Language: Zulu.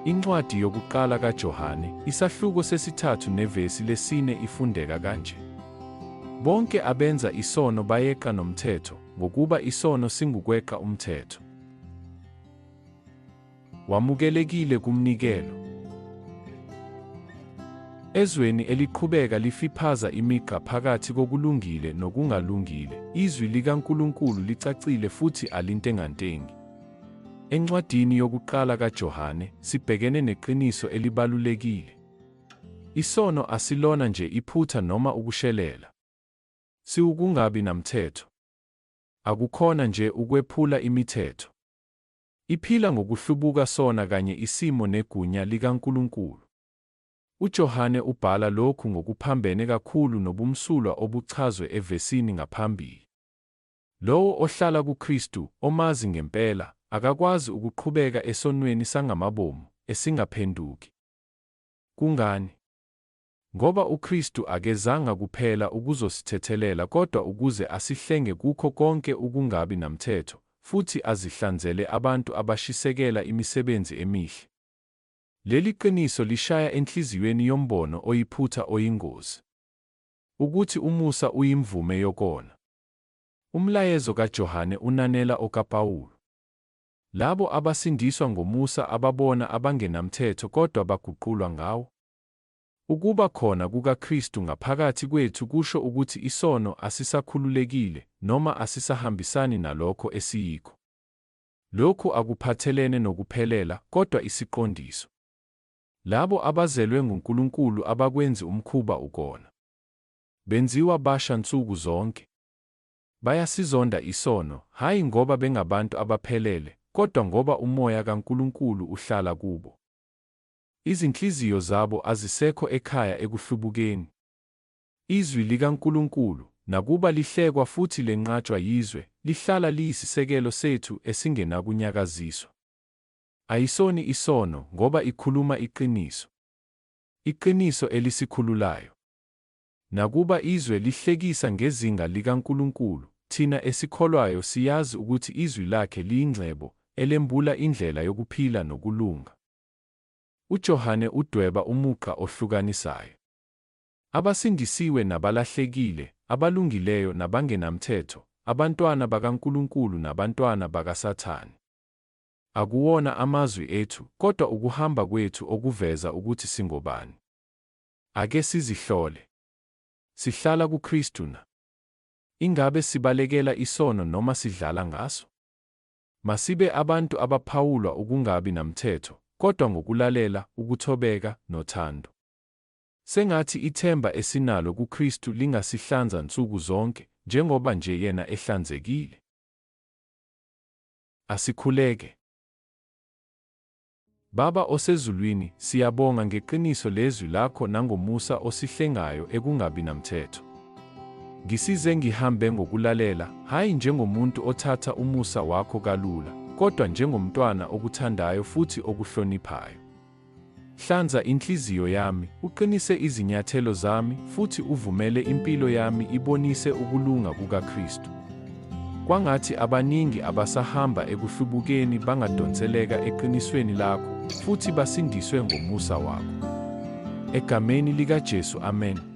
Incwadi yokuqala kaJohane, isahluko sesithathu nevesi lesine ifundeka kanje. Bonke abenza isono bayeqa nomthetho, ngokuba isono singukweqa umthetho. Wamukelekile kumnikelo. Ezweni eliqhubeka lifiphaza imigqa phakathi kokulungile nokungalungile, izwi likaNkulunkulu licacile futhi alintengantengi. Encwadini yokuqala kaJohane, sibhekene neqiniso elibalulekile. Isono asilona nje iphutha noma ukushelela. Siwukungabi namthetho. Akukhona nje ukwephula imithetho. Iphila ngokuhlubuka sona kanye isimo negunya likaNkulunkulu. UJohane ubhala lokhu ngokuphambene kakhulu nobumsulwa obuchazwe evesini ngaphambili. Lowo ohlala kuKristu, omazi ngempela, akakwazi ukuqhubeka esonweni sangamabomu, esingaphenduki. Kungani? Ngoba uKristu akezanga kuphela ukuzosithethelela kodwa ukuze asihlenge kukho konke ukungabi namthetho, futhi azihlanzele abantu abashisekela imisebenzi emihle. Leli qiniso lishaya enhliziyweni yombono oyiphutha oyingozi. Ukuthi umusa uyimvume yokona. Umlayezo kaJohane unanela okaPawulu. Labo abasindiswa ngomusa ababona abangenamthetho kodwa baguqulwa ngawo. Ukuba khona kukaKristu ngaphakathi kwethu kusho ukuthi isono asisakhululekile noma asisahambisani nalokho esiyikho. Lokhu akuphathelene nokuphelela kodwa isiqondiso. Labo abazelwe nguNkulunkulu abakwenzi umkhuba ukona. Benziwa basha nsuku zonke. Bayasizonda isono, hayi ngoba bengabantu abaphelele, kodwa ngoba umoya kaNkulunkulu uhlala kubo. Izinhliziyo zabo azisekho ekhaya ekuhlubukeni. Izwi likaNkulunkulu, nakuba lihlekwa futhi lenqatshwa yizwe, lihlala liyisisekelo sethu esingenakunyakaziswa. Ayisoni isono ngoba ikhuluma iqiniso. Iqiniso elisikhululayo. Nakuba izwe lihlekisa ngezinga likaNkulunkulu, thina esikholwayo siyazi ukuthi izwi lakhe liyingcebo elembula indlela yokuphila nokulunga. UJohane udweba umugqa ohlukanisayo. Abasindisiwe nabalahlekile, abalungileyo nabangenamthetho, abantwana bakaNkulunkulu nabantwana bakaSathane. Akuwona amazwi ethu, kodwa ukuhamba kwethu okuveza ukuthi singobani. Ake sizihlole. Sihlala kuKristu na? Ingabe sibalekela isono noma sidlala ngaso? Masibe abantu abaphawulwa ukungabi namthetho, kodwa ngokulalela, ukuthobeka, nothando. Sengathi ithemba esinalo kuKristu lingasihlanza nsuku zonke, njengoba nje yena ehlanzekile. Asikhuleke. Baba osezulwini, siyabonga ngeqiniso lezwi lakho nangomusa osihlengayo ekungabi namthetho. Ngisize ngihambe ngokulalela, hayi njengomuntu othatha umusa wakho kalula, kodwa njengomntwana okuthandayo futhi okuhloniphayo. Hlanza inhliziyo yami, uqinise izinyathelo zami, futhi uvumele impilo yami ibonise ukulunga kukaKristu. Kwangathi abaningi abasahamba ekuhlubukeni bangadonseleka eqinisweni lakho, futhi basindiswe ngomusa wakho. Egameni likaJesu, amen.